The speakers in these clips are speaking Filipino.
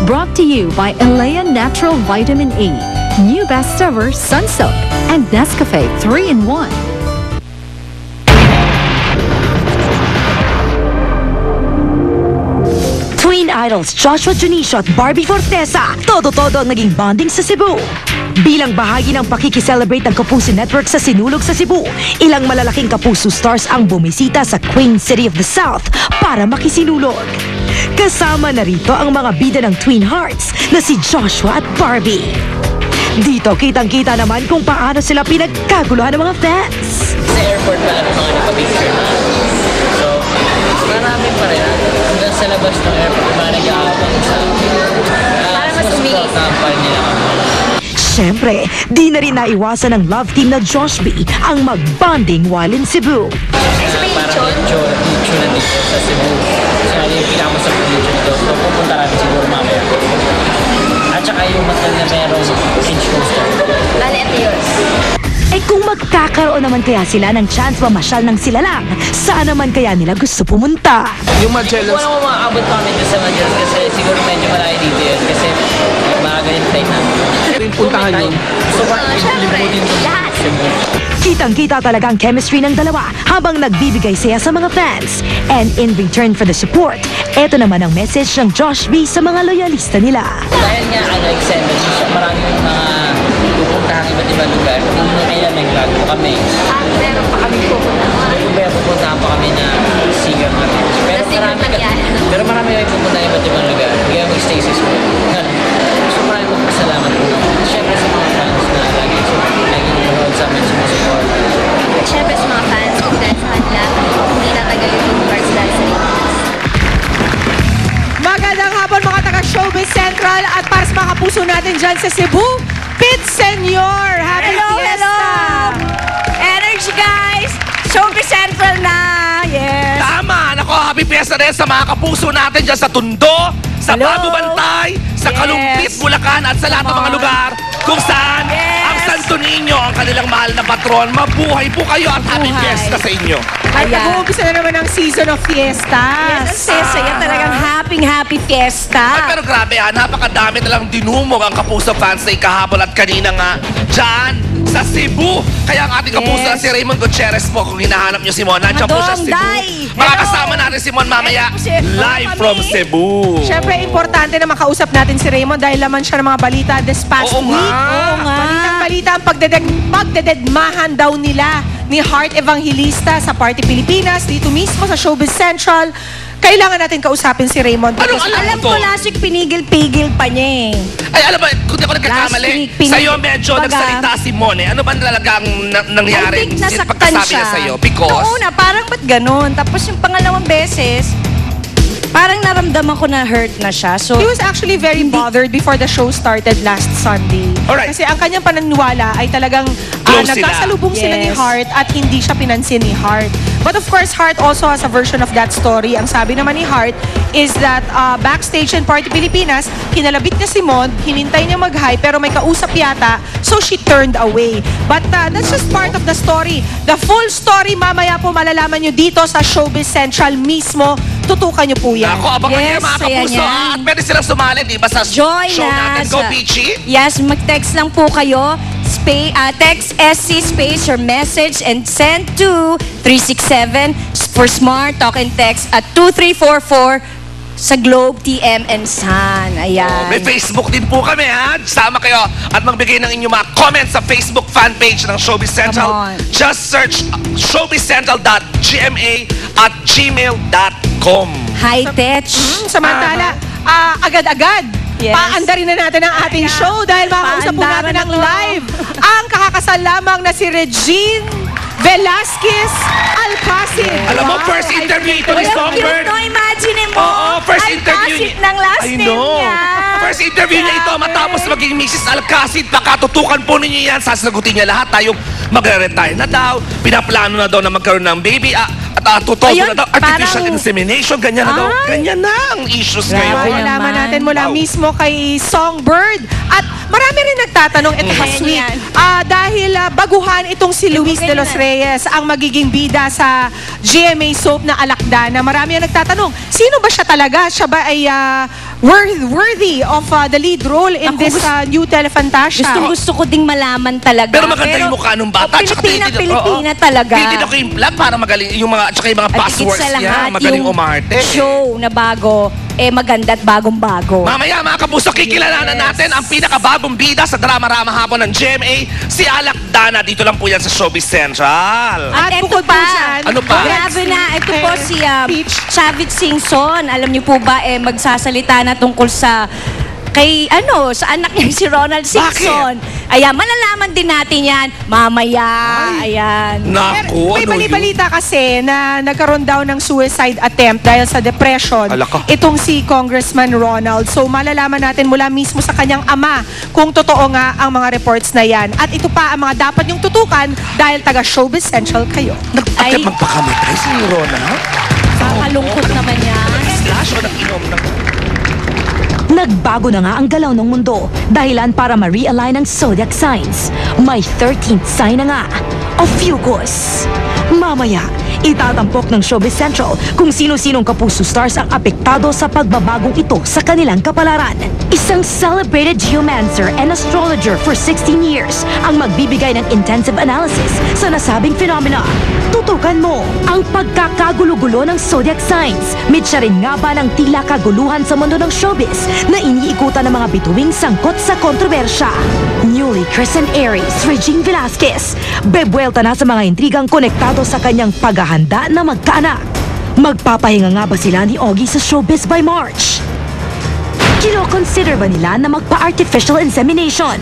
Brought to you by Elea Natural Vitamin E, new best ever Sunsilk, and Nescafe 3-in-1. Twin idols Joshua Junicio at Barbie Fortesa, todo-todo ang naging bonding sa Cebu. Bilang bahagi ng pakikicelebrate ng Kapuso Network sa Sinulog sa Cebu, ilang malalaking Kapuso stars ang bumisita sa Queen City of the South para makisinulog. Kasama na rito ang mga bida ng Twin Hearts na si Joshua at Barbie. Dito kitang-kita naman kung paano sila pinagkaguluhan ng mga fans. Sa airport pala ng mga nagpa-picture na. So, marami pa rin. Hanggang sa labas ng airport, mga nag-aabang sa para mas umiis. nila kami. Siyempre, di na rin naiwasan ng love team na Josh B ang mag-bonding while in Cebu. Parang lechon na dito sa Cebu. So, yung pinakamasarap na lechon dito. So, pupunta natin siguro mamaya. At saka yung hotel na merong beach coaster. Bale, ito yun. Eh kung magkakaroon naman kaya sila ng chance mamasyal ng sila lang, saan naman kaya nila gusto pumunta? Yung Magellan. Wala mo makaabot kami dito sa Magellan kasi siguro medyo malayo dito yun. Kasi maaga yung time namin. Yung puntahan yun. So, Siyempre, lahat. Kitang-kita talaga ang chemistry ng dalawa habang nagbibigay saya sa mga fans. And in return for the support, eto naman ang message ng Josh B sa mga loyalista nila. Dahil nga extended siya, marami yung mga pupuntahan iba't ibang lugar. Kaya nagbago kami. Meron pa kami pupunta. Kaya pupuntahan pa kami na singer namin. Pero marami yung pupuntahan iba't ibang lugar. Kaya mag-stay sa school. So maraming magpasalamat po. Siyempre sa mga fans na lagi nanonood sa amin, sumusuport. At syempre sa mga fans, kung dahil sa kanila, hindi tatagal yung converse dahil sa Lipas. Magandang hapon mga taga-Showbiz Central at para sa mga kapuso natin dyan sa Cebu, Pete Senyor! Happy Fiesta! Energy guys! Showbiz Central na! Yes! Tama! Nako, happy fiesta rin sa mga kapuso natin dyan sa Tondo, sa Bago Bantay, sa Kalumpit, Bulacan at sa lahat ng mga lugar kung saan ang Santo Niño ang kanilang mahal na patron. Mabuhay po kayo at happy fiesta sa inyo. At nag-uumpisa na naman ang season of fiestas. Yes, ang saya talagang happy fiesta. Ay, pero grabe napakadami talang dinumog ang Kapuso fans na kahapon at kanina nga dyan sa Cebu. Kaya ang ating kapuso na si Raymond Gutierrez po, kung hinahanap nyo si Mon, nandiyan po siya sa Cebu. Day! Makakasama natin si Mon mamaya live from Cebu. Siyempre, importante na makausap natin si Raymond dahil laman siya ng mga balita this past Oo week. nga. Oo nga. Balitang-balita ang pagdededmahan daw nila ni Heart Evangelista sa Party Pilipinas dito mismo sa Showbiz Central. Kailangan natin kausapin si Raymond. Anong alam Alam mo ko to? last week pinigil-pigil pa niya eh. Ay, alam ba, kung di ako nagkakamali, Last week, sa'yo medyo baga- nagsalita si Mon eh. Ano ba talaga ang nangyari? I think nasaktan Pagkasabi siya. niya sa'yo? Because? Noong una, parang ba't ganun? Tapos yung pangalawang beses, parang naramdaman ko na hurt na siya. So, He was actually very bothered before the show started last Sunday. Alright. Kasi ang kanyang pananiwala ay talagang Close sila. nagkasalubong sila ni Yes. Heart at hindi siya pinansin ni Heart. But of course, Heart also has a version of that story. Ang sabi naman ni Heart is that backstage in Party Pilipinas, kinalabit niya si Mon, hinintay niya mag-hi, pero may kausap yata, so she turned away. But that's just part of the story. The full story, mamaya po malalaman nyo dito sa Showbiz Central mismo. Tutukan nyo po yan. Ako, abangan Yes, niya mga saya kapuso. niyan. At pwede silang sumali, di ba, sa join show natin. na. Go, Peachy! Yes, mag-text lang po kayo. Text SC space your message and send to 367 for Smart Talk and Text at 2344 sa Globe, TM and Sun. Ayan. May Facebook din po kami, ha? Sama kayo at magbigay ng inyong mga comments sa Facebook fan page ng Showbiz Central. Come on. Just search showbizcentral.gma@gmail.com. High tech. Samantala, agad-agad, Yes. paandarin na natin ang ating show dahil makausap po natin Paandaran ng na to. live ang kakakasal lamang na si Regine Velasquez Alcacid. Alam mo, first interview ito ni Cute, Songbird. no? Imagine mo. Oo, first interview Alcacid ng last I name know. niya. First interview niya ito Grabe. matapos maging Mrs. Alcacid. Pakatutukan po ninyo yan. Sasagutin niya lahat. Tayong magre-retire na daw. Pinaplano na daw na magkaroon ng baby. At totoo Ayun, na daw. Artificial parang- insemination. Ganyan na daw. Ganyan na ang issues ngayon. Malalaman naman. natin mula Wow. mismo kay Songbird. At marami rin nagtatanong, ito pa Mm. sweet, Yan. dahil baguhan itong si Luis de los ganyan. Reyes ang magiging bida sa GMA soap na Alakdana. Marami ang nagtatanong, sino ba siya talaga? Siya ba ay worthy of the lead role in Ako, this new Telefantasia. Gusto ko ding malaman talaga. Pero maganda yung mukha nung bata. Tsaka Pilipina talaga. Pilipino ko yung vlog para magaling yung mga, tsaka yung mga At higit passwords sa niya. lahat, Magaling yung umarte. show na bago, maganda at bagong-bago. Mamaya mga kapuso, kikilalanan natin ang pinakabagong bida sa drama-rama hapon ng GMA, si Alak Dana. Dito lang po yan sa Showbiz Central. At Ito bukod pa. po dyan, Ano pa? Grabe na. Ito po si Peach. Chavit Singson. Alam niyo po ba, magsasalita na tungkol sa sa anak niya si Ronald Singson. Ayan, malalaman din natin yan mamaya. Ayan. Naku, May ano yun? bali-balita kasi na nagkaroon daw ng suicide attempt dahil sa depression. Alaka. Itong si Congressman Ronald. So malalaman natin mula mismo sa kanyang ama kung totoo nga ang mga reports na yan. At ito pa ang mga dapat niyong tutukan dahil taga Showbiz Central kayo. Nagpakit Ay. magpakamatay si Rona. Kakalungkot naman yan. Slash o nag-inom ng... Nagbago na nga ang galaw ng mundo dahilan para ma-realign ang zodiac signs. May 13th sign na nga, Ophiuchus. Mamaya, itatampok ng Showbiz Central kung sino-sinong kapuso stars ang apektado sa pagbabagong ito sa kanilang kapalaran. Isang celebrated geomancer and astrologer for 16 years ang magbibigay ng intensive analysis sa nasabing phenomena. Tutukan mo ang pagkakagulo-gulo ng zodiac signs. Mitya rin nga ba ng tila kaguluhan sa mundo ng showbiz na iniikutan ng mga bituing sangkot sa kontrobersya. Newly christened Aries, Regine Velasquez, bebuelta na sa mga intrigang konektado sa kanyang paghahanda na magkaanak. Magpapahinga nga ba sila ni Ogie sa showbiz by March? Kino-consider ba nila na magpa-artificial insemination?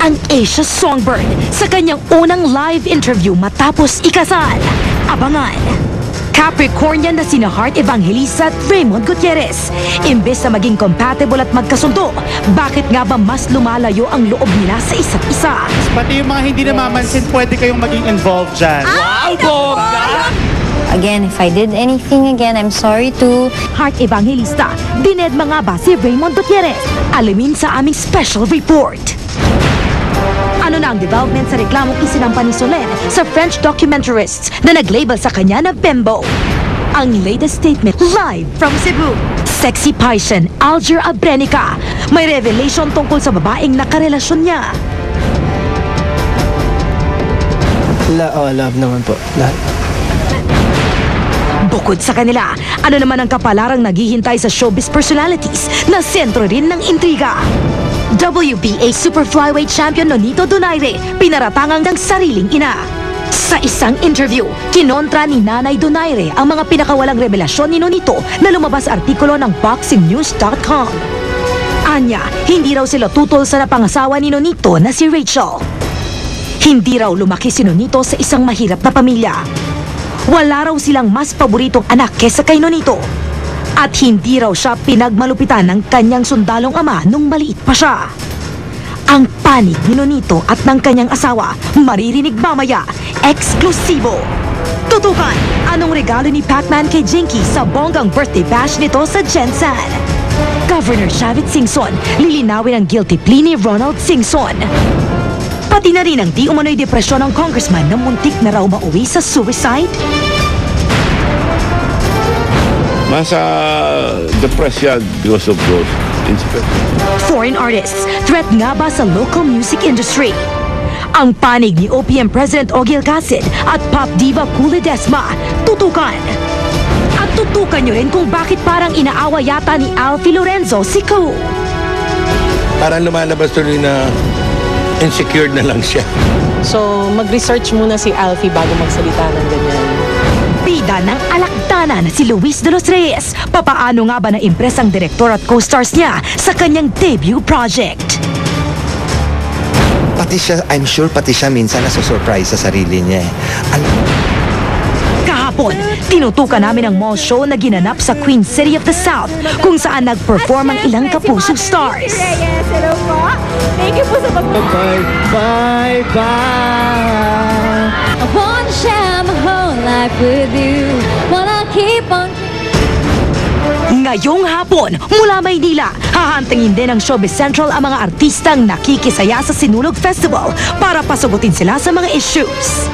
Ang Asia Songbird sa kanyang unang live interview matapos ikasal. Abangan! Capricornian na sina Heart Evangelista at Raymond Gutierrez. Imbes na maging compatible at magkasundo, bakit nga ba mas lumalayo ang loob nila sa isa't isa? Pati yung mga hindi namamansin, pwede kayong maging involved dyan. Wow, bongga! Again, if I did anything again, I'm sorry to... Heart Evangelista, dinedma nga ba si Raymond Gutierrez? Alamin sa aming special report. Ano na ang development sa reklamong isinampa ni Solen sa French documentaриsts na naglabel sa kanya na bembo? Ang latest statement live from Cebu. Sexy Paishan, Alger Abrenica. May revelation tungkol sa babaeng nakarelasyon niya. Love naman po. Lahat. Bukod sa kanila, ano naman ang kapalarang naghihintay sa showbiz personalities na sentro rin ng intriga? WBA Super Flyweight Champion Nonito Donaire, pinaratangang ng sariling ina. Sa isang interview, kinontra ni Nanay Donaire ang mga pinakawalang revelasyon ni Nonito na lumabas artikulo ng BoxingNews.com. Anya, hindi raw sila tutol sa napangasawa ni Nonito na si Rachel. Hindi raw lumaki si Nonito sa isang mahirap na pamilya. Wala raw silang mas paboritong anak kesa kay Nonito. At hindi raw siya pinagmalupitan ng kanyang sundalong ama nung maliit pa siya. Ang panig ni Nonito at ng kanyang asawa, maririnig mamaya, eksklusibo. Tutukan, anong regalo ni Pacman kay Jinky sa bonggang birthday bash nito sa Jensen? Governor Chavit Singson, lilinawin ang guilty plea ni Ronald Singson. Pati na rin ang di umano'y depresyon ng congressman na muntik na raw mauwi sa suicide. Masa depressed siya because of those incidents. Foreign artists, threat nga ba sa local music industry? Ang panig ni OPM President Ogie Alcacid at pop diva Cool Ledesma, tutukan. At tutukan nyo rin kung bakit parang inaawa yata ni Alfie Lorenzo si Cool. Parang lumalabas tuloy na insecure na lang siya. So, mag-research muna si Alfie bago magsalita ng ganyan. Bida ng alakdana na si Luis de los Reyes. Papaano nga ba na-impress ang direktor at co-stars niya sa kanyang debut project? Pati siya, I'm sure pati siya minsan nasusurprise sa sarili niya. Kahapon, tinutukan namin ang mall show na ginanap sa Queen City of the South kung saan nag-perform ang ilang kapuso stars. Hello po. Thank you po sa Bye, bye, bye. I wanna share my whole life with you. Wanna keep on. Ngayong hapon, mula Maynila, hahantingin din ng Showbiz Central ang mga artistang nakikisaya sa Sinulog Festival para pasagutin sila sa mga issues.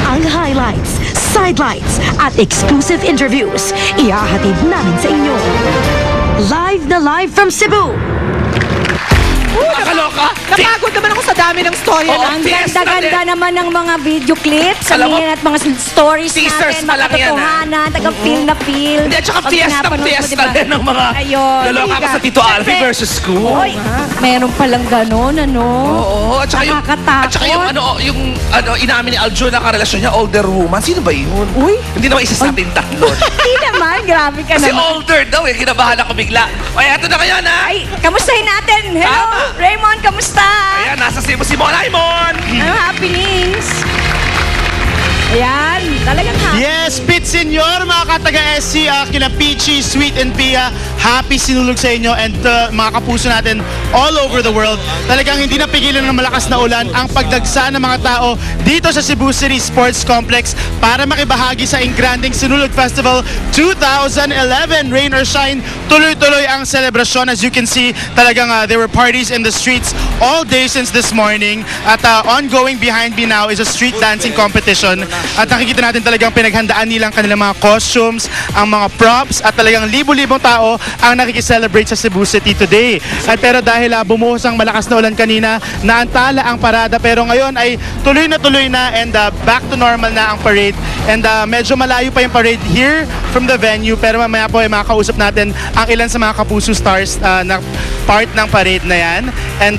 Ang highlights, sidelights, at exclusive interviews, ihahatid namin sa inyo. live from Cebu. Nakaloka. Napagod naman ako sa dami ng story. Oo, Ang fiesta ganda-ganda din. naman ng mga video clips. Alam mo, Sabihin at mga stories teasers natin, pa lang yan, makatotohanan, taga-feel na feel. Hindi, at saka Pag fiesta pinapanood mo, fiesta diba? din ng mga Ayun. laloka ka sa Tito Alfie Siyempre, versus school. Oy, meron palang ganon, ano? Oo, at saka yung, Nakakatakot. at saka yung inamin ni Aljo na karelasyon niya, older woman. Sino ba yun? Uy. Hindi naman isa sa ating tatlo. Hindi naman, grabe ka Kasi naman. older daw eh, kinabahan ako bigla. O, eto na ngayon ha. Ay, kamustahin natin. Hello, Tama. Raymond, kamusta? Ayan, nasa Cebu si Mon. Mon! Ano happenings? Ayan, talagang happy. Yes, Pit Senyor, mga kataga-SC, kina Peachy, Sweet, and Pia, happy sinulog sa inyo and mga kapuso natin all over the world. Talagang hindi napigilan ng malakas na ulan ang pagdagsa ng mga tao dito sa Cebu City Sports Complex para makibahagi sa Ingranding Sinulog Festival 2011. Rain or shine, tuloy-tuloy ang selebrasyon. As you can see, talagang there were parties in the streets all day since this morning. At ongoing behind me now is a street dancing competition. At nakikita natin talagang pinaghandaan nilang kanilang mga costumes, ang mga props, at talagang libo-libong tao ang nakikiselebrate sa Cebu City today. At pero dahil bumuhos ang malakas na ulan kanina, naantala ang parada, pero ngayon ay tuloy na and back to normal na ang parade. And medyo malayo pa yung parade here from the venue, pero mamaya po ay makakausap natin ang ilan sa mga Kapuso Stars na part ng parade na yan. And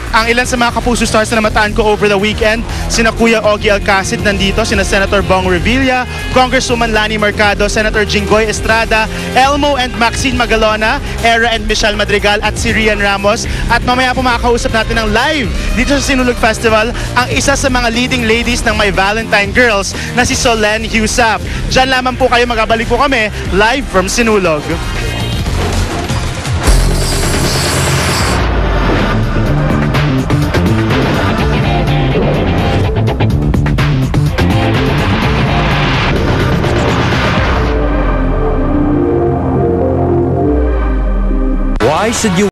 ang ilan sa mga Kapuso Stars na namataan ko over the weekend, sina Kuya Ogie Alcacid nandito, sina Senator Bong Revilla, Congresswoman Lani Mercado, Senator Jinggoy Estrada, Elmo and Maxine Magalona, Era and Michelle Madrigal, at si Rian Ramos. At mamaya po makakausap natin ng live dito sa Sinulog Festival ang isa sa mga leading ladies ng My Valentine Girls na si Solen Husap. Diyan lamang po kayo, magabalik po kami live from Sinulog. Why should you